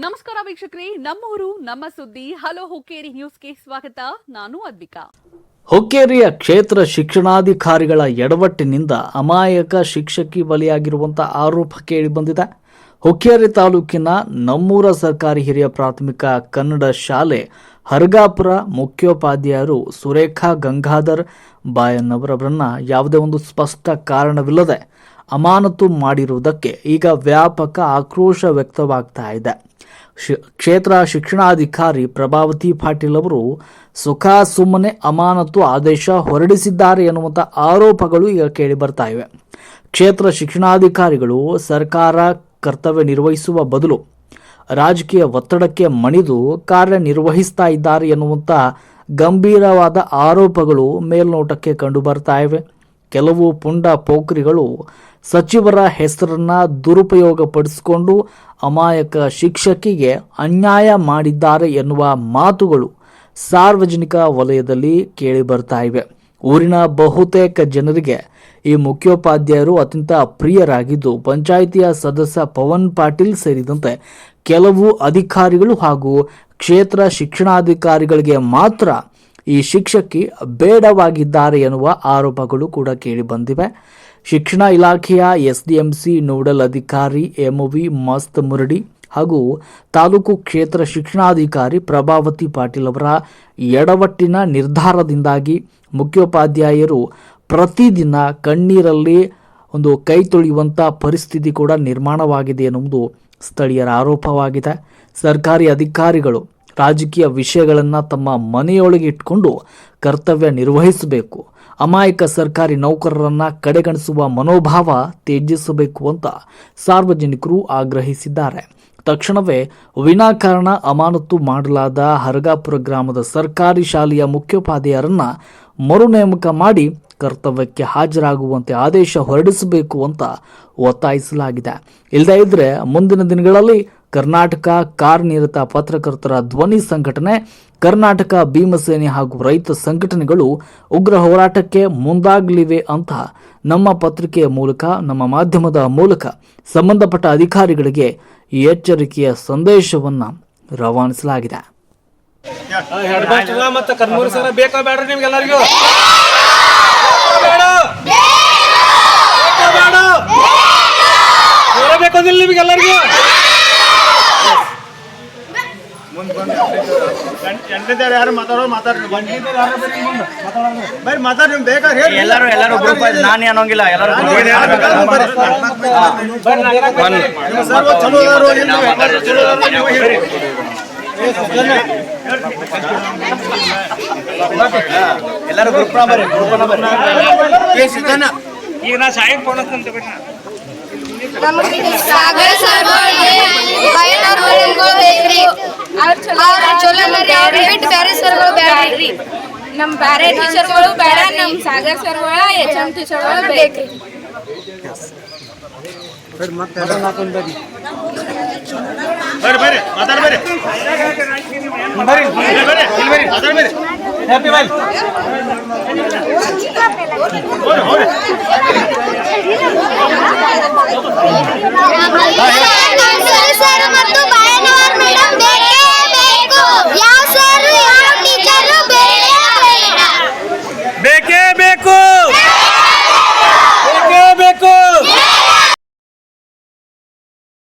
ನಮಸ್ಕಾರ ವೀಕ್ಷಕರೇ, ನಮ್ಮೂರು ನಮ್ಮ ಸುದ್ದಿ ಹಲೋ ಹುಕ್ಕೇರಿ ನ್ಯೂಸ್ಗೆ ಸ್ವಾಗತ. ನಾನು ಅದ್ವಿಕಾ. ಹುಕ್ಕೇರಿಯ ಕ್ಷೇತ್ರ ಶಿಕ್ಷಣಾಧಿಕಾರಿಗಳ ಎಡವಟ್ಟಿನಿಂದ ಅಮಾಯಕ ಶಿಕ್ಷಕಿ ಬಲಿಯಾಗಿರುವಂತಹ ಆರೋಪ ಕೇಳಿಬಂದಿದೆ. ಹುಕ್ಕೇರಿ ತಾಲೂಕಿನ ನಮ್ಮೂರ ಸರ್ಕಾರಿ ಹಿರಿಯ ಪ್ರಾಥಮಿಕ ಕನ್ನಡ ಶಾಲೆ ಹರಗಾಪುರ ಮುಖ್ಯೋಪಾಧ್ಯಾಯರು ಸುರೇಖಾ ಗಂಗಾಧರ್ ಬಾಯನ್ನವರವರನ್ನ ಯಾವುದೇ ಒಂದು ಸ್ಪಷ್ಟ ಕಾರಣವಿಲ್ಲದೆ ಅಮಾನತು ಮಾಡಿರುವುದಕ್ಕೆ ಈಗ ವ್ಯಾಪಕ ಆಕ್ರೋಶ ವ್ಯಕ್ತವಾಗ್ತಾ ಇದೆ. ಕ್ಷೇತ್ರ ಶಿಕ್ಷಣಾಧಿಕಾರಿ ಪ್ರಭಾವತಿ ಪಾಟೀಲ್ ಅವರು ಸುಮ್ಮನೆ ಅಮಾನತು ಆದೇಶ ಹೊರಡಿಸಿದ್ದಾರೆ ಎನ್ನುವಂಥ ಆರೋಪಗಳು ಈಗ ಕೇಳಿ ಬರ್ತಾ ಇವೆ. ಕ್ಷೇತ್ರ ಶಿಕ್ಷಣಾಧಿಕಾರಿಗಳು ಸರ್ಕಾರ ಕರ್ತವ್ಯ ನಿರ್ವಹಿಸುವ ಬದಲು ರಾಜಕೀಯ ಒತ್ತಡಕ್ಕೆ ಮಣಿದು ಕಾರ್ಯನಿರ್ವಹಿಸ್ತಾ ಇದ್ದಾರೆ ಎನ್ನುವಂಥ ಗಂಭೀರವಾದ ಆರೋಪಗಳು ಮೇಲ್ನೋಟಕ್ಕೆ ಕಂಡು ಬರ್ತಾ ಇವೆ. ಕೆಲವು ಪುಂಡ ಪೋಖ್ರಿಗಳು ಸಚಿವರ ಹೆಸರನ್ನ ದುರುಪಯೋಗಪಡಿಸಿಕೊಂಡು ಅಮಾಯಕ ಶಿಕ್ಷಕಿಗೆ ಅನ್ಯಾಯ ಮಾಡಿದ್ದಾರೆ ಎನ್ನುವ ಮಾತುಗಳು ಸಾರ್ವಜನಿಕ ವಲಯದಲ್ಲಿ ಕೇಳಿ ಬರ್ತಾ ಇವೆ. ಊರಿನ ಬಹುತೇಕ ಜನರಿಗೆ ಈ ಮುಖ್ಯೋಪಾಧ್ಯಾಯರು ಅತ್ಯಂತ ಪ್ರಿಯರಾಗಿದ್ದು, ಪಂಚಾಯಿತಿಯ ಸದಸ್ಯ ಪವನ್ ಪಾಟೀಲ್ ಸೇರಿದಂತೆ ಕೆಲವು ಅಧಿಕಾರಿಗಳು ಹಾಗೂ ಕ್ಷೇತ್ರ ಶಿಕ್ಷಣಾಧಿಕಾರಿಗಳಿಗೆ ಮಾತ್ರ ಈ ಶಿಕ್ಷಕಿ ಬೇಡವಾಗಿದ್ದಾರೆ ಎನ್ನುವ ಆರೋಪಗಳು ಕೂಡ ಕೇಳಿ ಬಂದಿವೆ. ಶಿಕ್ಷಣ ಇಲಾಖೆಯ ಎಸ್ಡಿಎಂಸಿ ನೋಡಲ್ ಅಧಿಕಾರಿ ಎಂವಿ ಮಸ್ತ್ ಮುರಡಿ ಹಾಗೂ ತಾಲೂಕು ಕ್ಷೇತ್ರ ಶಿಕ್ಷಣಾಧಿಕಾರಿ ಪ್ರಭಾವತಿ ಪಾಟೀಲ್ ಅವರ ಎಡವಟ್ಟಿನ ನಿರ್ಧಾರದಿಂದಾಗಿ ಮುಖ್ಯೋಪಾಧ್ಯಾಯರು ಪ್ರತಿದಿನ ಕಣ್ಣೀರಲ್ಲಿ ಒಂದು ಕೈ ತೊಳೆಯುವಂಥ ಪರಿಸ್ಥಿತಿ ಕೂಡ ನಿರ್ಮಾಣವಾಗಿದೆ ಎನ್ನುವುದು ಸ್ಥಳೀಯರ ಆರೋಪವಾಗಿದೆ. ಸರ್ಕಾರಿ ಅಧಿಕಾರಿಗಳು ರಾಜಕೀಯ ವಿಷಯಗಳನ್ನು ತಮ್ಮ ಮನೆಯೊಳಗೆ ಇಟ್ಕೊಂಡು ಕರ್ತವ್ಯ ನಿರ್ವಹಿಸಬೇಕು. ಅಮಾಯಕ ಸರ್ಕಾರಿ ನೌಕರರನ್ನು ಕಡೆಗಣಿಸುವ ಮನೋಭಾವ ತ್ಯಜಿಸಬೇಕು ಅಂತ ಸಾರ್ವಜನಿಕರು ಆಗ್ರಹಿಸಿದ್ದಾರೆ. ತಕ್ಷಣವೇ ವಿನಾಕಾರಣ ಅಮಾನತು ಮಾಡಲಾದ ಹರಗಾಪುರ ಗ್ರಾಮದ ಸರ್ಕಾರಿ ಶಾಲೆಯ ಮುಖ್ಯೋಪಾಧ್ಯಾಯರನ್ನ ಮರು ನೇಮಕ ಮಾಡಿ ಕರ್ತವ್ಯಕ್ಕೆ ಹಾಜರಾಗುವಂತೆ ಆದೇಶ ಹೊರಡಿಸಬೇಕು ಅಂತ ಒತ್ತಾಯಿಸಲಾಗಿದೆ. ಇಲ್ಲದೇ ಇದ್ರೆ ಮುಂದಿನ ದಿನಗಳಲ್ಲಿ ಕರ್ನಾಟಕ ಕಾರ್ಯನಿರತ ಪತ್ರಕರ್ತರ ಧ್ವನಿ ಸಂಘಟನೆ, ಕರ್ನಾಟಕ ಭೀಮಸೇನೆ ಹಾಗೂ ರೈತ ಸಂಘಟನೆಗಳು ಉಗ್ರ ಹೋರಾಟಕ್ಕೆ ಮುಂದಾಗಲಿವೆ ಅಂತ ನಮ್ಮ ಪತ್ರಿಕೆಯ ಮೂಲಕ, ನಮ್ಮ ಮಾಧ್ಯಮದ ಮೂಲಕ ಸಂಬಂಧಪಟ್ಟ ಅಧಿಕಾರಿಗಳಿಗೆ ಈ ಎಚ್ಚರಿಕೆಯ ಸಂದೇಶವನ್ನು ರವಾನಿಸಲಾಗಿದೆ. ಯಾರು ಮಾತಾಡ್ರಿ ಬೇಕಾದ್ರೆ ಎಲ್ಲರೂ ಗ್ರೂಪ್ ನಾನು ಅನ್ನೋಂಗಿಲ್ಲ. ಎಲ್ಲರೂ ಗ್ರೂಪ್ ಈಗ ನಾ ಸಾಯಂ ಫೋನ್ ಅಂತ ಸಾಗರ ಸರ್ಗಳು ಬೇಡ್ರಿ, ನಮ್ ಬ್ಯಾರೆ ಟೀಚರ್ಗಳು ಬೇಡ, ನಮ್ ಸಾಗರ್ ಸರ್ಗಳ HM ಟೀಚರ್ಗಳು ಬೇಕ್ರಿ.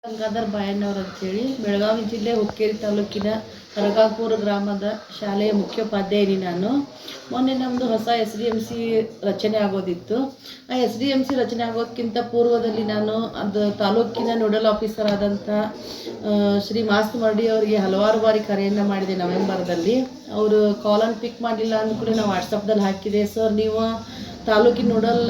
ಗಂಗಾಧರ್ ಬಾಯಣ್ಣವ್ರು ಅಂತೇಳಿ ಬೆಳಗಾವಿ ಜಿಲ್ಲೆ ಹುಕ್ಕೇರಿ ತಾಲೂಕಿನ ಹರಗಾಪುರ ಗ್ರಾಮದ ಶಾಲೆಯ ಮುಖ್ಯೋಪಾಧ್ಯಾಯಿನಿ ನಾನು. ಮೊನ್ನೆ ನಮ್ಮದು ಹೊಸ SDMC ರಚನೆ ಆಗೋದಿತ್ತು. ಆ SDMC ರಚನೆ ಆಗೋದಕ್ಕಿಂತ ಪೂರ್ವದಲ್ಲಿ ನಾನು ಅದು ತಾಲೂಕಿನ ನೋಡಲ್ ಆಫೀಸರ್ ಆದಂಥ ಶ್ರೀ ಮಾಸ್ತ್ ಮರಡಿ ಅವರಿಗೆ ಹಲವಾರು ಬಾರಿ ಕರೆಯನ್ನು ಮಾಡಿದೆ. ನವೆಂಬರ್ದಲ್ಲಿ ಅವರು ಕಾಲನ್ನು ಪಿಕ್ ಮಾಡಲಿಲ್ಲ ಅಂದ್ಕೂಡ ನಾವು ವಾಟ್ಸಪ್ದಲ್ಲಿ ಹಾಕಿದೆ. ಸರ್, ನೀವು ತಾಲೂಕಿನ ನೋಡಲ್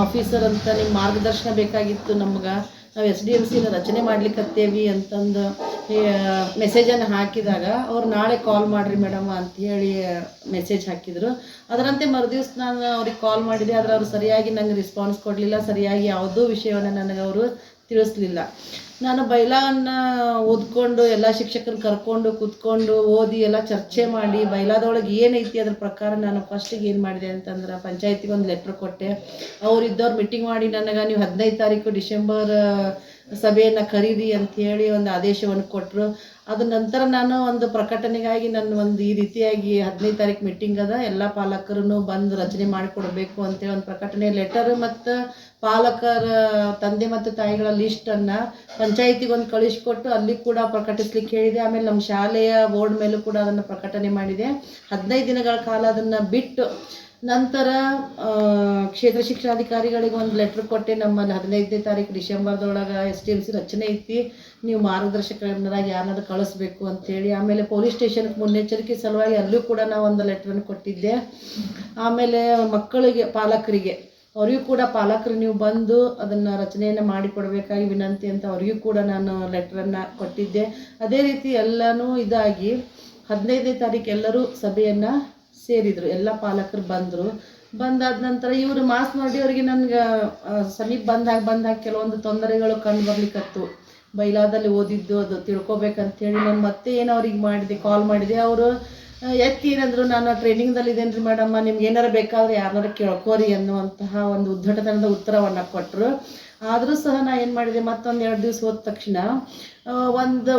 ಆಫೀಸರ್ ಅಂತ ನಿಮ್ಮ ಮಾರ್ಗದರ್ಶನ ಬೇಕಾಗಿತ್ತು ನಮ್ಗೆ, ನಾವು SDMC ರಚನೆ ಮಾಡ್ಲಿಕ್ಕತ್ತೇವಿ ಅಂತಂದು ಮೆಸೇಜನ್ನು ಹಾಕಿದಾಗ ಅವ್ರು ನಾಳೆ ಕಾಲ್ ಮಾಡಿರಿ ಮೇಡಮ್ ಅಂಥೇಳಿ ಮೆಸೇಜ್ ಹಾಕಿದರು. ಅದರಂತೆ ಮರುದಿವ್ಸ ನಾನು ಅವ್ರಿಗೆ ಕಾಲ್ ಮಾಡಿದೆ. ಆದರೆ ಅವರು ಸರಿಯಾಗಿ ನನಗೆ ರೆಸ್ಪಾನ್ಸ್ ಕೊಡಲಿಲ್ಲ, ಸರಿಯಾಗಿ ಯಾವುದೋ ವಿಷಯವನ್ನು ನನಗೆ ಅವರು ತಿಳಿಸ್ಲಿಲ್ಲ. ನಾನು ಬೈಲಾವನ್ನು ಓದ್ಕೊಂಡು ಎಲ್ಲ ಶಿಕ್ಷಕರನ್ನ ಕರ್ಕೊಂಡು ಕೂತ್ಕೊಂಡು ಓದಿ ಎಲ್ಲ ಚರ್ಚೆ ಮಾಡಿ ಬೈಲಾದೊಳಗೆ ಏನೈತಿ ಅದ್ರ ಪ್ರಕಾರ ನಾನು ಫಸ್ಟಿಗೆ ಏನು ಮಾಡಿದೆ ಅಂತಂದ್ರೆ ಪಂಚಾಯತಿಗೆ ಒಂದು ಲೆಟ್ರ್ ಕೊಟ್ಟೆ. ಅವರಿದ್ದವ್ರು ಮೀಟಿಂಗ್ ಮಾಡಿ ನನಗೆ ನೀವು 15 ತಾರೀಕು ಡಿಸೆಂಬರ್ ಸಭೆಯನ್ನು ಕರೀರಿ ಅಂಥೇಳಿ ಒಂದು ಆದೇಶವನ್ನು ಕೊಟ್ಟರು. ಅದ ನಂತರ ನಾನು ಒಂದು ಪ್ರಕಟಣೆಗಾಗಿ ನಾನು ಒಂದು ಈ ರೀತಿಯಾಗಿ 15 ತಾರೀಕು ಮೀಟಿಂಗ್ ಅದ, ಎಲ್ಲ ಪಾಲಕರು ಬಂದು ರಚನೆ ಮಾಡಿಕೊಡ್ಬೇಕು ಅಂತೇಳಿ ಒಂದು ಪ್ರಕಟಣೆ ಲೆಟರ್ ಮತ್ತು ಪಾಲಕರ ತಂದೆ ಮತ್ತು ತಾಯಿಗಳ ಲಿಸ್ಟನ್ನು ಪಂಚಾಯಿತಿಗೆ ಒಂದು ಕಳಿಸ್ಕೊಟ್ಟು ಅಲ್ಲಿ ಕೂಡ ಪ್ರಕಟಿಸ್ಲಿಕ್ಕೆ ಹೇಳಿದೆ. ಆಮೇಲೆ ನಮ್ಮ ಶಾಲೆಯ ಬೋರ್ಡ್ ಮೇಲೂ ಕೂಡ ಅದನ್ನು ಪ್ರಕಟಣೆ ಮಾಡಿದೆ. 15 ದಿನಗಳ ಕಾಲ ಅದನ್ನು ಬಿಟ್ಟು ನಂತರ ಕ್ಷೇತ್ರ ಶಿಕ್ಷಣಾಧಿಕಾರಿಗಳಿಗೆ ಒಂದು ಲೆಟ್ರ್ ಕೊಟ್ಟೆ. ನಮ್ಮಲ್ಲಿ 15ನೇ ತಾರೀಕು ಡಿಸೆಂಬರ್ದೊಳಗೆ SDMC ರಚನೆ ಐತಿ, ನೀವು ಮಾರ್ಗದರ್ಶಕರಾಗಿ ಯಾರನ್ನಾದ್ರೂ ಕಳಿಸ್ಬೇಕು ಅಂಥೇಳಿ. ಆಮೇಲೆ ಪೊಲೀಸ್ ಸ್ಟೇಷನ್ಗೆ ಮುನ್ನೆಚ್ಚರಿಕೆ ಸಲುವಾಗಿ ಅಲ್ಲೂ ಕೂಡ ನಾವು ಒಂದು ಲೆಟ್ರನ್ನು ಕೊಟ್ಟಿದ್ದೆ. ಆಮೇಲೆ ಮಕ್ಕಳಿಗೆ ಪಾಲಕರಿಗೆ ಅವರಿಗೂ ಕೂಡ ಪಾಲಕರು ನೀವು ಬಂದು ಅದನ್ನು ರಚನೆಯನ್ನು ಮಾಡಿಕೊಡ್ಬೇಕಾಗಿ ವಿನಂತಿ ಅಂತ ಅವರಿಗೂ ಕೂಡ ನಾನು ಲೆಟ್ರನ್ನು ಕೊಟ್ಟಿದ್ದೆ. ಅದೇ ರೀತಿ ಎಲ್ಲನೂ ಇದಾಗಿ 15ನೇ ತಾರೀಕು ಎಲ್ಲರೂ ಸಭೆಯನ್ನು ಸೇರಿದರು, ಎಲ್ಲ ಪಾಲಕರು ಬಂದರು. ಬಂದಾದ ನಂತರ ಇವರು ಮಾಸ್ ಮಾಡಿ ಅವರಿಗೆ ನನಗೆ ಸಮೀಪ ಬಂದಾಗ ಕೆಲವೊಂದು ತೊಂದರೆಗಳು ಕಂಡು ಬರ್ಲಿಕ್ಕತ್ತು. ಬೈಲಾದಲ್ಲಿ ಓದಿದ್ದು ಅದು ತಿಳ್ಕೊಬೇಕಂತೇಳಿ ನಾನು ಮತ್ತೆ ಏನು ಅವ್ರಿಗೆ ಮಾಡಿದೆ, ಕಾಲ್ ಮಾಡಿದೆ. ಅವರು ಎತ್ತಿ ಏನಂದ್ರು, ನಾನು ಟ್ರೈನಿಂಗ್ದಲ್ಲಿ ಇದೇನು ರೀ ಮೇಡಮ್ಮ, ನಿಮ್ಗೆ ಏನಾರು ಬೇಕಾದ್ರೆ ಯಾರನ್ನಾರು ಕೇಳ್ಕೋರಿ ಅನ್ನುವಂತಹ ಒಂದು ಉದ್ದಟತನದ ಉತ್ತರವನ್ನು ಕೊಟ್ಟರು. ಆದರೂ ಸಹ ನಾನು ಏನು ಮಾಡಿದೆ, ಮತ್ತೊಂದು 2 ದಿವಸ ಹೋದ ತಕ್ಷಣ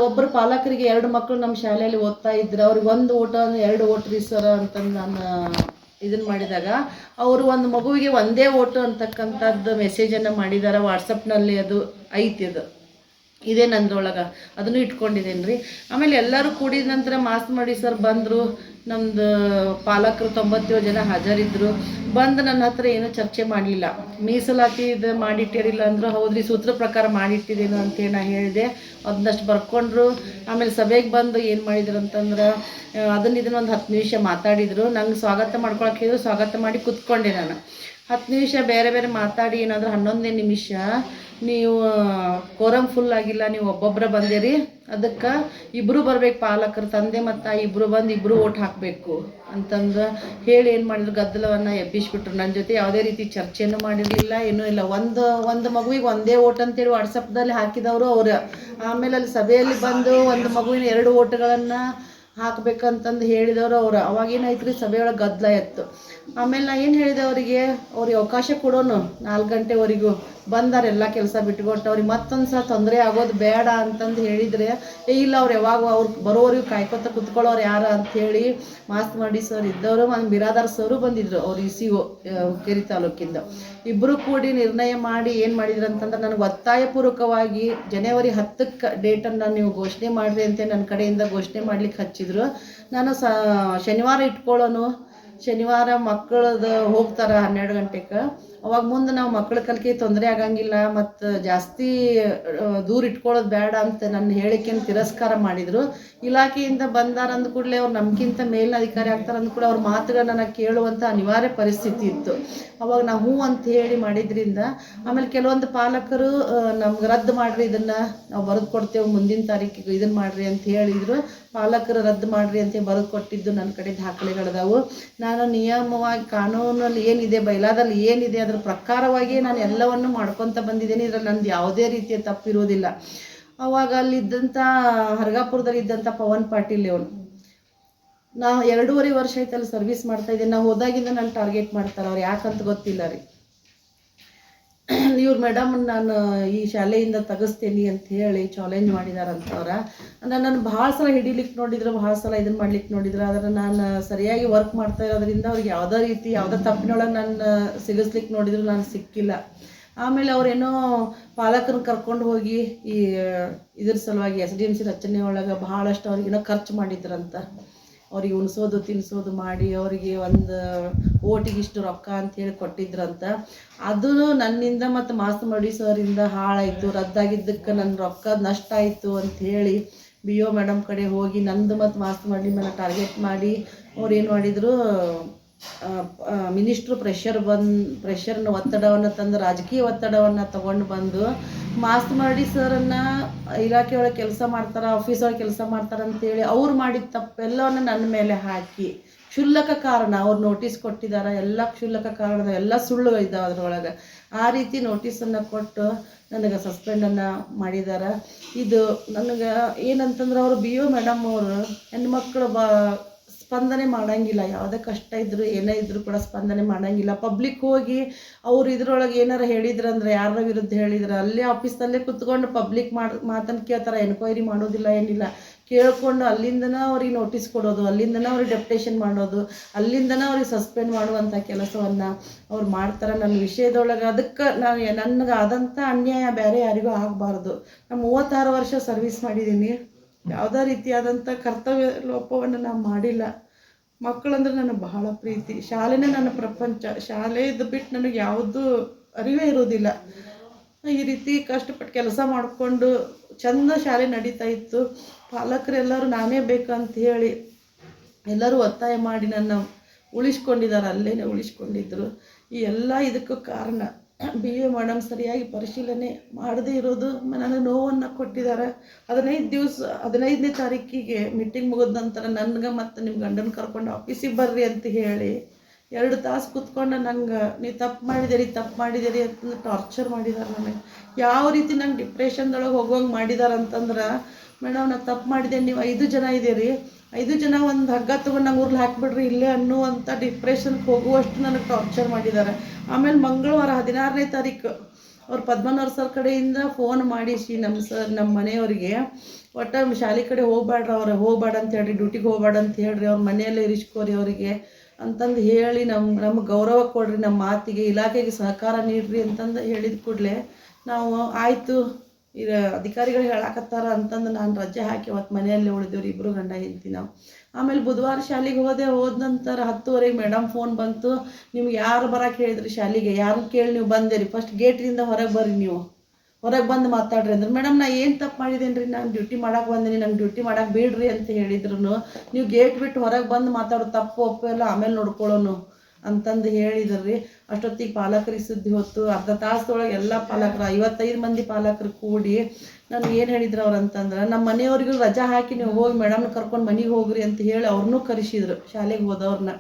ಒಬ್ಬರು ಪಾಲಕರಿಗೆ 2 ಮಕ್ಕಳು ನಮ್ಮ ಶಾಲೆಯಲ್ಲಿ ಓದ್ತಾ ಇದ್ರು. ಅವ್ರಿಗೆ 1 ಓಟ 2 ಓಟ್ ರೀ ಸರ್ ಅಂತಂದು ನಾನು ಇದನ್ನು ಮಾಡಿದಾಗ ಅವರು ಒಂದು ಮಗುವಿಗೆ 1 ಓಟು ಅಂತಕ್ಕಂಥದ್ದು ಮೆಸೇಜನ್ನು ಮಾಡಿದ್ದಾರೆ ವಾಟ್ಸಪ್ನಲ್ಲಿ. ಅದು ಐತಿ, ಅದು ಇದೇ ನಂದ್ರೊಳಗೆ, ಅದನ್ನು ಇಟ್ಕೊಂಡಿದ್ದೇನೆ ರೀ. ಆಮೇಲೆ ಎಲ್ಲರೂ ಕೂಡಿದ ನಂತರ ಮಾಸ್ ಮಾಡಿ ಸರ್ ಬಂದರು. ನಮ್ಮದು ಪಾಲಕರು 97 ಜನ ಹಾಜರಿದ್ದರು. ಬಂದು ನನ್ನ ಹತ್ರ ಏನೂ ಚರ್ಚೆ ಮಾಡಲಿಲ್ಲ. ಮೀಸಲಾತಿ ಇದು ಮಾಡಿಟ್ಟಿರಿಲ್ಲ ಅಂದರು. ಹೌದ್ರಿ, ಸೂತ್ರ ಪ್ರಕಾರ ಮಾಡಿಟ್ಟಿದ್ದೇನು ಅಂತೇಳಿ ನಾನು ಹೇಳಿದೆ. ಅದನ್ನಷ್ಟು ಬರ್ಕೊಂಡ್ರು. ಆಮೇಲೆ ಸಭೆಗೆ ಬಂದು ಏನು ಮಾಡಿದ್ರು ಅಂತಂದ್ರೆ ಇದನ್ನು ಒಂದು 10 ನಿಮಿಷ ಮಾತಾಡಿದರು. ನಂಗೆ ಸ್ವಾಗತ ಮಾಡ್ಕೊಳಕ್ಕೆ ಹೇಳಿದ್ರು. ಸ್ವಾಗತ ಮಾಡಿ ಕೂತ್ಕೊಂಡೆ ನಾನು. 10 ನಿಮಿಷ ಬೇರೆ ಮಾತಾಡಿ ಏನಾದರೂ 11ನೇ ನಿಮಿಷ ನೀವು ಕೋರಮ್ ಫುಲ್ ಆಗಿಲ್ಲ, ನೀವು ಒಬ್ಬೊಬ್ಬರ ಬಂದಿರಿ, ಅದಕ್ಕೆ ಇಬ್ಬರು ಬರ್ಬೇಕು, ಪಾಲಕರು ತಂದೆ ಮತ್ತು ತಾಯಿ ಇಬ್ಬರು ಬಂದು ಇಬ್ಬರು ಓಟ್ ಹಾಕಬೇಕು ಅಂತಂದು ಹೇಳಿ ಏನು ಮಾಡಿದ್ರು, ಗದ್ದಲವನ್ನು ಎಬ್ಬಿಸ್ಬಿಟ್ರು. ನನ್ನ ಜೊತೆ ಯಾವುದೇ ರೀತಿ ಚರ್ಚೆಯನ್ನು ಮಾಡಿರಲಿಲ್ಲ, ಏನೂ ಇಲ್ಲ. ಒಂದು ಮಗುವಿಗೆ 1 ಓಟ್ ಅಂತೇಳಿ ವಾಟ್ಸಪ್ದಲ್ಲಿ ಹಾಕಿದವರು ಅವರು. ಆಮೇಲೆ ಅಲ್ಲಿ ಸಭೆಯಲ್ಲಿ ಬಂದು ಒಂದು ಮಗುವಿನ 2 ಓಟ್ಗಳನ್ನು ಹಾಕಬೇಕಂತಂದು ಹೇಳಿದವರು ಅವರು. ಅವಾಗೇನಾಯ್ತು ರೀ, ಸಭೆಯೊಳಗೆ ಗದ್ದಲ ಇತ್ತು. ಆಮೇಲೆ ನಾನು ಏನು ಹೇಳಿದೆ ಅವರಿಗೆ, ಅವ್ರಿಗೆ ಅವಕಾಶ ಕೊಡೋನು 4 ಗಂಟೆವರೆಗೂ ಬಂದಾರೆ, ಎಲ್ಲ ಕೆಲಸ ಬಿಟ್ಕೊಟ್ಟು ಅವ್ರಿಗೆ ಮತ್ತೊಂದು ಸಲ ತೊಂದರೆ ಆಗೋದು ಬೇಡ ಅಂತಂದು ಹೇಳಿದರೆ, ಇಲ್ಲ ಅವ್ರು ಯಾವಾಗ ಅವ್ರು ಬರೋವರೆಗೂ ಕಾಯ್ಕೊತ ಕುತ್ಕೊಳ್ಳೋರು ಯಾರು ಅಂಥೇಳಿ ಮಾಸ್ ಮಾಡಿ ಸರ್ ಇದ್ದವರು, ಒಂದು ಬಿರಾದಾರ್ ಸರು ಬಂದಿದ್ರು, ಅವ್ರು ECO ಹುಕ್ಕೇರಿ ತಾಲೂಕಿಂದ. ಇಬ್ಬರು ಕೂಡಿ ನಿರ್ಣಯ ಮಾಡಿ ಏನು ಮಾಡಿದ್ರು ಅಂತಂದ್ರೆ, ನನಗೆ ಒತ್ತಾಯಪೂರ್ವಕವಾಗಿ ಜನವರಿ 10ಕ್ಕೆ ಡೇಟನ್ನು ನೀವು ಘೋಷಣೆ ಮಾಡಿರಿ ಅಂತ ನನ್ನ ಕಡೆಯಿಂದ ಘೋಷಣೆ ಮಾಡ್ಲಿಕ್ಕೆ ಹಚ್ಚಿದ್ರು. ನಾನು ಶನಿವಾರ ಇಟ್ಕೊಳ್ಳೋನು, ಶನಿವಾರ ಮಕ್ಕಳದು ಹೋಗ್ತಾರೆ 12 ಗಂಟೆಗೆ. ಅವಾಗ ಮುಂದೆ ನಾವು ಮಕ್ಕಳ ಕಲಿಕೆ ತೊಂದರೆ ಆಗಂಗಿಲ್ಲ ಮತ್ತು ಜಾಸ್ತಿ ದೂರ ಇಟ್ಕೊಳ್ಳೋದು ಬೇಡ ಅಂತ ನನ್ನ ಹೇಳಿಕೆಯನ್ನು ತಿರಸ್ಕಾರ ಮಾಡಿದರು. ಇಲಾಖೆಯಿಂದ ಬಂದಾರ ಅಂದ ಕೂಡಲೇ ಅವ್ರು ನಮ್ಗಿಂತ ಮೇಲಿನ ಅಧಿಕಾರಿ ಆಗ್ತಾರೆ ಅಂದ ಕೂಡ ಅವ್ರ ಮಾತುಗಳನ್ನ ಕೇಳುವಂಥ ಅನಿವಾರ್ಯ ಪರಿಸ್ಥಿತಿ ಇತ್ತು. ಅವಾಗ ನಾವು ಹ್ಞೂ ಅಂತ ಹೇಳಿ ಮಾಡಿದ್ರಿಂದ ಆಮೇಲೆ ಕೆಲವೊಂದು ಪಾಲಕರು ನಮ್ಗೆ ರದ್ದು ಮಾಡಿರಿ, ಇದನ್ನು ನಾವು ಬರೆದು ಕೊಡ್ತೇವೆ ಮುಂದಿನ ತಾರೀಕಿಗೆ ಇದನ್ನು ಮಾಡಿರಿ ಅಂತ ಹೇಳಿದರು. ಪಾಲಕರು ರದ್ದು ಮಾಡಿರಿ ಅಂತ ಬರೆದು ಕೊಟ್ಟಿದ್ದು ನನ್ನ ಕಡೆ ದಾಖಲೆಗಳದಾವು. ನಾನು ನಿಯಮವಾಗಿ ಕಾನೂನಲ್ಲಿ ಏನಿದೆ, ಬೈಲಾದಲ್ಲಿ ಏನಿದೆ ಅದರ ಪ್ರಕಾರವಾಗಿ ನಾನು ಎಲ್ಲವನ್ನು ಮಾಡ್ಕೊತ ಬಂದಿದ್ದೇನೆ. ಇದರಲ್ಲಿ ನಂದು ಯಾವುದೇ ರೀತಿಯ ತಪ್ಪಿರುವುದಿಲ್ಲ. ಅವಾಗ ಅಲ್ಲಿದ್ದಂಥ ಹರಗಾಪುರದಲ್ಲಿದ್ದಂಥ ಪವನ್ ಪಾಟೀಲ್ ಅವನು, ನಾವು 2.5 ವರ್ಷ ಆಯ್ತು ಅಲ್ಲಿ ಸರ್ವಿಸ್ ಮಾಡ್ತಾಯಿದ್ದೆ. ನಾವು ಹೋದಾಗಿಂದ ನಾನು ಟಾರ್ಗೆಟ್ ಮಾಡ್ತಾರೆ, ಅವ್ರು ಯಾಕಂತ ಗೊತ್ತಿಲ್ಲ ರೀ. ಇವ್ರು ಮೇಡಮ್ ನಾನು ಈ ಶಾಲೆಯಿಂದ ತೆಗೆಸ್ತೇನೆ ಅಂತ ಹೇಳಿ ಚಾಲೆಂಜ್ ಮಾಡಿದಾರಂತವ್ರ. ನಾನು ಭಾಳ ಸಲ ಹಿಡಿಲಿಕ್ಕೆ ನೋಡಿದ್ರು, ಭಾಳ ಸಲ ಇದನ್ನು ಮಾಡ್ಲಿಕ್ಕೆ ನೋಡಿದ್ರು. ಆದರೆ ನಾನು ಸರಿಯಾಗಿ ವರ್ಕ್ ಮಾಡ್ತಾ ಇರೋದ್ರಿಂದ ಅವ್ರಿಗೆ ಯಾವುದೇ ತಪ್ಪಿನೊಳಗೆ ನಾನು ಸಿಗಿಸ್ಲಿಕ್ಕೆ ನೋಡಿದ್ರು, ನಾನು ಸಿಕ್ಕಿಲ್ಲ. ಆಮೇಲೆ ಅವರೇನೋ ಪಾಲಕರನ್ನ ಕರ್ಕೊಂಡು ಹೋಗಿ ಈ ಇದ್ರ ಸಲುವಾಗಿ SDMC ರಚನೆ ಒಳಗೆ ಭಾಳಷ್ಟು ಅವ್ರಿಗೇನೋ ಖರ್ಚು ಮಾಡಿದ್ರಂತ. ಅವ್ರಿಗೆ ಉಣಿಸೋದು ತಿನ್ನಿಸೋದು ಮಾಡಿ ಅವರಿಗೆ ಒಂದು ಓಟಿಗೆ ಇಷ್ಟು ರೊಕ್ಕ ಅಂಥೇಳಿ ಕೊಟ್ಟಿದ್ರಂತ. ಅದು ನನ್ನಿಂದ ಮತ್ತು ಮಾಸ್ತ್ ಮಾಡಿ ಸರಿಂದ ಹಾಳಾಯಿತು. ರದ್ದಾಗಿದ್ದಕ್ಕೆ ನನ್ನ ರೊಕ್ಕ ನಷ್ಟ ಆಯಿತು ಅಂಥೇಳಿ BO ಮೇಡಮ್ ಕಡೆ ಹೋಗಿ ನಂದು ಮತ್ತು ಮಾಸ್ತ್ ಮಾಡಿ ಮೇಲೆ ಟಾರ್ಗೆಟ್ ಮಾಡಿ ಅವ್ರು ಏನು ಮಾಡಿದರು, ಮಿನಿಸ್ಟ್ರು ಪ್ರೆಷರ್ನ ಒತ್ತಡವನ್ನು ತಂದು, ರಾಜಕೀಯ ಒತ್ತಡವನ್ನು ತಗೊಂಡು ಬಂದು ಮಾಸ್ ಮಾಡಿ ಸರ್ನ ಇಲಾಖೆಯೊಳಗೆ ಕೆಲಸ ಮಾಡ್ತಾರೆ, ಆಫೀಸೊಳಗೆ ಕೆಲಸ ಮಾಡ್ತಾರೆ ಅಂತೇಳಿ ಅವ್ರು ಮಾಡಿದ ತಪ್ಪೆಲ್ಲವನ್ನು ನನ್ನ ಮೇಲೆ ಹಾಕಿ ಕ್ಷುಲ್ಲಕ ಕಾರಣ ಅವ್ರು ನೋಟಿಸ್ ಕೊಟ್ಟಿದ್ದಾರೆ. ಎಲ್ಲ ಕ್ಷುಲ್ಲಕ ಕಾರಣದ ಎಲ್ಲ ಸುಳ್ಳು ಇದ್ದಾವೆ ಅದರೊಳಗೆ. ಆ ರೀತಿ ನೋಟಿಸನ್ನು ಕೊಟ್ಟು ನನಗೆ ಸಸ್ಪೆಂಡನ್ನು ಮಾಡಿದ್ದಾರೆ. ಇದು ನನಗೆ ಏನಂತಂದ್ರೆ ಅವರು BO ಮೇಡಮ್ ಅವರು ಹೆಣ್ಮಕ್ಳು ಸ್ಪಂದನೆ ಮಾಡೋಂಗಿಲ್ಲ. ಯಾವುದೇ ಕಷ್ಟ ಇದ್ದರೂ ಏನೇ ಇದ್ದರೂ ಕೂಡ ಸ್ಪಂದನೆ ಮಾಡೋಂಗಿಲ್ಲ. ಪಬ್ಲಿಕ್ ಹೋಗಿ ಅವ್ರು ಇದ್ರೊಳಗೆ ಏನಾರು ಹೇಳಿದ್ರಂದ್ರೆ, ಯಾರ ವಿರುದ್ಧ ಹೇಳಿದ್ರೆ ಅಲ್ಲೇ ಆಫೀಸಲ್ಲೇ ಕುತ್ಕೊಂಡು ಪಬ್ಲಿಕ್ ಮಾತನ್ನು ಕೇಳ್ತಾರೆ. ಎನ್ಕ್ವೈರಿ ಮಾಡೋದಿಲ್ಲ, ಏನಿಲ್ಲ. ಕೇಳ್ಕೊಂಡು ಅಲ್ಲಿಂದನೇ ಅವ್ರಿಗೆ ನೋಟಿಸ್ ಕೊಡೋದು, ಅಲ್ಲಿಂದನೇ ಅವ್ರಿಗೆ ಡೆಪ್ಟೇಷನ್ ಮಾಡೋದು, ಅಲ್ಲಿಂದನೇ ಅವ್ರಿಗೆ ಸಸ್ಪೆಂಡ್ ಮಾಡುವಂಥ ಕೆಲಸವನ್ನು ಅವ್ರು ಮಾಡ್ತಾರೆ. ನನ್ನ ವಿಷಯದೊಳಗೆ ಅದಕ್ಕೆ ನನಗೆ ಆದಂಥ ಅನ್ಯಾಯ ಬೇರೆ ಯಾರಿಗೂ ಆಗಬಾರ್ದು. ನಾನು 36 ವರ್ಷ ಸರ್ವಿಸ್ ಮಾಡಿದ್ದೀನಿ. ಯಾವುದೇ ರೀತಿಯಾದಂಥ ಕರ್ತವ್ಯ ಲೋಪವನ್ನು ನಾನು ಮಾಡಿಲ್ಲ. ಮಕ್ಕಳಂದ್ರೆ ನನಗೆ ಬಹಳ ಪ್ರೀತಿ. ಶಾಲೆನೇ ನನ್ನ ಪ್ರಪಂಚ. ಶಾಲೆದು ಬಿಟ್ಟು ನನಗೆ ಯಾವುದೂ ಅರಿವೇ ಇರೋದಿಲ್ಲ. ಈ ರೀತಿ ಕಷ್ಟಪಟ್ಟು ಕೆಲಸ ಮಾಡಿಕೊಂಡು ಚಂದ ಶಾಲೆ ನಡೀತಾ ಇತ್ತು. ಪಾಲಕರೆಲ್ಲರೂ ನಾನೇ ಬೇಕಂತ ಹೇಳಿ ಎಲ್ಲರೂ ಒತ್ತಾಯ ಮಾಡಿ ನನ್ನ ಉಳಿಸ್ಕೊಂಡಿದ್ದಾರೆ, ಅಲ್ಲೇ ಉಳಿಸ್ಕೊಂಡಿದ್ರು. ಈ ಎಲ್ಲ ಇದಕ್ಕೂ ಕಾರಣ BA ಮೇಡಮ್ ಸರಿಯಾಗಿ ಪರಿಶೀಲನೆ ಮಾಡದೇ ಇರೋದು ನನಗೆ ನೋವನ್ನು ಕೊಟ್ಟಿದ್ದಾರೆ. 15ನೇ ತಾರೀಕಿಗೆ ಮೀಟಿಂಗ್ ಮುಗಿದ ನಂತರ ನನಗೆ ಮತ್ತು ನಿಮ್ಮ ಗಂಡನ ಕರ್ಕೊಂಡು ಆಫೀಸಿಗೆ ಬರ್ರಿ ಅಂತ ಹೇಳಿ 2 ತಾಸು ಕೂತ್ಕೊಂಡು ನಂಗೆ ನೀವು ತಪ್ಪು ಮಾಡಿದಿರಿ ಅಂತ ಟಾರ್ಚರ್ ಮಾಡಿದ್ದಾರೆ. ನನಗೆ ಯಾವ ರೀತಿ ನಂಗೆ ಡಿಪ್ರೆಷನ್ದೊಳಗೆ ಹೋಗೋಂಗೆ ಮಾಡಿದ್ದಾರೆ ಅಂತಂದ್ರೆ, ಮೇಡಮ್ ನಾನು ತಪ್ಪು ಮಾಡಿದೆ, ನೀವು 5 ಜನ ಇದ್ದೀರಿ, 5 ಜನ ಒಂದು ಹಗ್ಗ ತೊಗೊಂಡು ನಂಗೆ ಊರ್ಲಿ ಹಾಕಿಬಿಡ್ರಿ ಇಲ್ಲೇ ಅನ್ನುವಂಥ ಡಿಪ್ರೆಷನ್ಗೆ ಹೋಗುವಷ್ಟು ನನಗೆ ಟಾರ್ಚರ್ ಮಾಡಿದ್ದಾರೆ. ಆಮೇಲೆ ಮಂಗಳವಾರ 16ನೇ ತಾರೀಕು ಅವ್ರು ಪದ್ಮನಾಭ ಸರ್ ಕಡೆಯಿಂದ ಫೋನ್ ಮಾಡಿಸಿ ನಮ್ಮ ಮನೆಯವರಿಗೆ ಒಟ್ಟು ಶಾಲೆ ಕಡೆ ಹೋಗ್ಬೇಡ ಅಂತ ಹೇಳ್ರಿ, ಡ್ಯೂಟಿಗೆ ಹೋಗ್ಬೇಡ ಅಂತ ಹೇಳ್ರಿ, ಅವ್ರ ಮನೆಯಲ್ಲೇ ಇರಿಸ್ಕೋರಿ ಅವರಿಗೆ ಅಂತಂದು ಹೇಳಿ ನಮ್ಗೆ ಗೌರವ ಕೊಡ್ರಿ, ನಮ್ಮ ಮಾತಿಗೆ ಇಲಾಖೆಗೆ ಸಹಕಾರ ನೀಡ್ರಿ ಅಂತಂದು ಹೇಳಿದ ಕೂಡಲೇ ನಾವು ಆಯಿತು ಈಗ ಅಧಿಕಾರಿಗಳು ಹೇಳಾಕತ್ತಾರ ಅಂತಂದು ನಾನು ರಜೆ ಹಾಕಿ ಅವತ್ತು ಮನೆಯಲ್ಲೇ ಉಳಿದೇವ್ರಿ, ಇಬ್ಬರು ಗಂಡ ಹೆಂಡ್ತಿ ನಾವು. ಆಮೇಲೆ ಬುಧವಾರ ಶಾಲೆಗೆ ಹೋದ ನಂತರ 10:30 ಮೇಡಮ್ ಫೋನ್ ಬಂತು, ನಿಮ್ಗೆ ಯಾರು ಬರೋಕೆ ಹೇಳಿದ್ರಿ ಶಾಲೆಗೆ, ಯಾರನ್ನ ಕೇಳಿ ನೀವು ಬಂದಿರಿ, ಫಸ್ಟ್ ಗೇಟಿನಿಂದ ಹೊರಗೆ ಬರ್ರಿ, ನೀವು ಹೊರಗೆ ಬಂದು ಮಾತಾಡ್ರಿ ಅಂದ್ರೆ. ಮೇಡಮ್ ನಾ ಏನು ತಪ್ಪು ಮಾಡಿದ್ದೇನೆ ರೀ, ನಾನು ಡ್ಯೂಟಿ ಮಾಡಕ್ಕೆ ಬಂದೀನಿ, ನಂಗೆ ಡ್ಯೂಟಿ ಮಾಡಕ್ಕೆ ಬಿಡ್ರಿ ಅಂತ ಹೇಳಿದ್ರು. ನೀವು ಗೇಟ್ ಬಿಟ್ಟು ಹೊರಗೆ ಬಂದು ಮಾತಾಡೋ ತಪ್ಪು ಒಪ್ಪು ಎಲ್ಲ ಆಮೇಲೆ ನೋಡ್ಕೊಳ್ಳೋನು ಅಂತಂದು ಹೇಳಿದ್ರಿ. ಅಷ್ಟೊತ್ತಿಗೆ ಪಾಲಕರಿಗೆ ಸುದ್ದಿ ಹೊತ್ತು ಅರ್ಧ ತಾಸದೊಳಗೆ ಎಲ್ಲ ಪಾಲಕರು 55 ಮಂದಿ ಪಾಲಕರು ಕೂಡಿ ನನಗೆ ಏನು ಹೇಳಿದ್ರು ಅವ್ರು ಅಂತಂದ್ರೆ, ನಮ್ಮ ಮನೆಯವ್ರಿಗೂ ರಜಾ ಹಾಕಿ ನೀವು ಹೋಗಿ ಮೇಡಮ್ನ ಕರ್ಕೊಂಡು ಮನೆಗೆ ಹೋಗ್ರಿ ಅಂತ ಹೇಳಿ ಅವ್ರನ್ನೂ ಕರೆಸಿದ್ರು. ಶಾಲೆಗೆ ಹೋದವ್ರನ್ನ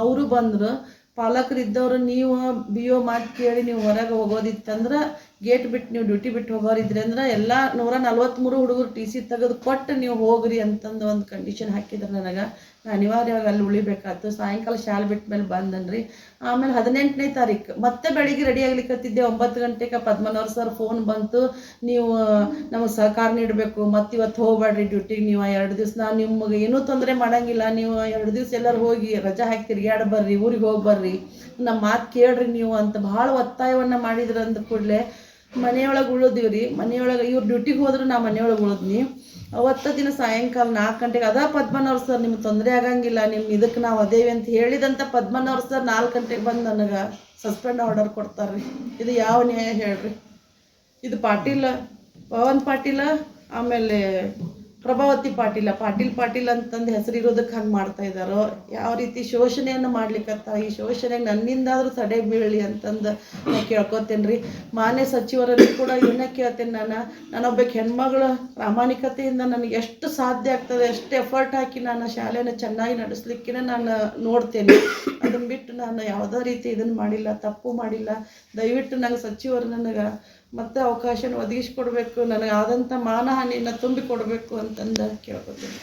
ಅವರು ಬಂದರು. ಪಾಲಕರು ಇದ್ದವರು ನೀವು BO ಮಾತು ಕೇಳಿ ನೀವು ಹೊರಗೆ ಹೋಗೋದಿತ್ತಂದ್ರೆ, ಗೇಟ್ ಬಿಟ್ಟು ನೀವು ಡ್ಯೂಟಿ ಬಿಟ್ಟು ಹೋಗೋರಿದ್ರಿ ಅಂದ್ರೆ ಎಲ್ಲ 143 ಹುಡುಗರು TC ತೆಗೆದು ಕೊಟ್ಟು ನೀವು ಹೋಗ್ರಿ ಅಂತಂದು ಒಂದು ಕಂಡೀಷನ್ ಹಾಕಿದ್ರು ನನಗೆ. ನಾನು ಅನಿವಾರ್ಯವಾಗಿ ಅಲ್ಲಿ ಉಳಿಬೇಕಾಯ್ತು. ಸಾಯಂಕಾಲ ಶಾಲೆ ಬಿಟ್ಟ ಮೇಲೆ ಬಂದನ್ರಿ. ಆಮೇಲೆ 18ನೇ ತಾರೀಕು ಮತ್ತೆ ಬೆಳಿಗ್ಗೆ ರೆಡಿ ಆಗ್ಲಿಕ್ಕತ್ತಿದ್ದೆ. 9 ಗಂಟೆಗೆ ಪದ್ಮನಾಭ ಸರ್ ಫೋನ್ ಬಂತು, ನೀವು ನಮಗೆ ಸಹಕಾರ ನೀಡಬೇಕು, ಮತ್ತು ಇವತ್ತು ಹೋಗ್ಬೇಡ್ರಿ ಡ್ಯೂಟಿಗೆ, ನೀವು 2 ದಿವಸ ನಾನು ನಿಮಗೆ ಏನೂ ತೊಂದರೆ ಮಾಡೋಂಗಿಲ್ಲ, ನೀವು 2 ದಿವಸ ಎಲ್ಲರೂ ಹೋಗಿ ರಜಾ ಹಾಕಿ ತಿರ್ಗಾಡಿ ಬರ್ರಿ, ಊರಿಗೆ ಹೋಗಿ ಬರ್ರಿ, ನಮ್ಮ ಮಾತು ಕೇಳ್ರಿ ನೀವು ಅಂತ ಭಾಳ ಒತ್ತಾಯವನ್ನು ಮಾಡಿದ್ರು. ಅಂದ ಕೂಡಲೇ ಮನೆಯೊಳಗೆ ಉಳಿದಿವ್ರಿ. ಮನೆಯೊಳಗೆ ಇವ್ರು ಡ್ಯೂಟಿಗೆ ಹೋದ್ರು, ನಾ ಮನೆಯೊಳಗೆ ಉಳಿದ್ನಿ. ಅವತ್ತ ದಿನ ಸಾಯಂಕಾಲ 4 ಗಂಟೆಗೆ ಅದ ಪದ್ಮನಾಭ ಸರ್ ನಿಮ್ಗೆ ತೊಂದರೆ ಆಗಂಗಿಲ್ಲ, ನಿಮ್ಮ ಇದಕ್ಕೆ ನಾವು ಅದೇವಿ ಅಂತ ಹೇಳಿದಂಥ ಪದ್ಮನಾಭ ಸರ್ 4 ಗಂಟೆಗೆ ಬಂದು ನನಗೆ ಸಸ್ಪೆಂಡ್ ಆರ್ಡರ್ ಕೊಡ್ತಾರೆ. ಇದು ಯಾವ ನ್ಯಾಯ ಹೇಳ್ರಿ? ಇದು ಪವನ್ ಪಾಟೀಲ ಆಮೇಲೆ ಪ್ರಭಾವತಿ ಪಾಟೀಲ್ ಅಂತಂದು ಹೆಸರಿರೋದಕ್ಕೆ ಹಂಗೆ ಮಾಡ್ತಾ ಇದ್ದಾರೋ, ಯಾವ ರೀತಿ ಶೋಷಣೆಯನ್ನು ಮಾಡ್ಲಿಕ್ಕತ್ತ, ಈ ಶೋಷಣೆಗೆ ನನ್ನಿಂದಾದರೂ ತಡೆ ಬೀಳಲಿ ಅಂತಂದು ನಾನು ಕೇಳ್ಕೊತೇನೆ ರೀ. ಮಾನ್ಯ ಸಚಿವರಲ್ಲಿ ಕೂಡ ಇದನ್ನೇ ಕೇಳ್ತೇನೆ. ನಾನೊಬ್ಬ ಹೆಣ್ಮಗಳು ಪ್ರಾಮಾಣಿಕತೆಯಿಂದ ನನಗೆ ಎಷ್ಟು ಸಾಧ್ಯ ಆಗ್ತದೆ, ಎಷ್ಟು ಎಫರ್ಟ್ ಹಾಕಿ ನಾನು ಶಾಲೆನ ಚೆನ್ನಾಗಿ ನಡೆಸಲಿಕ್ಕೆ ನಾನು ನೋಡ್ತೇನೆ. ಅದನ್ನು ಬಿಟ್ಟು ನಾನು ಯಾವುದೇ ರೀತಿ ಇದನ್ನು ಮಾಡಿಲ್ಲ, ತಪ್ಪು ಮಾಡಿಲ್ಲ. ದಯವಿಟ್ಟು ನಂಗೆ ಸಚಿವರು ನನಗೆ ಮತ್ತೆ ಅವಕಾಶನ ಒದಗಿಸ್ಕೊಡ್ಬೇಕು, ನನಗೆ ಆದಂಥ ಮಾನಹಾನಿಯನ್ನು ತುಂಬಿಕೊಡ್ಬೇಕು ಅಂತಂದು ಕೇಳ್ಕೊತೀನಿ.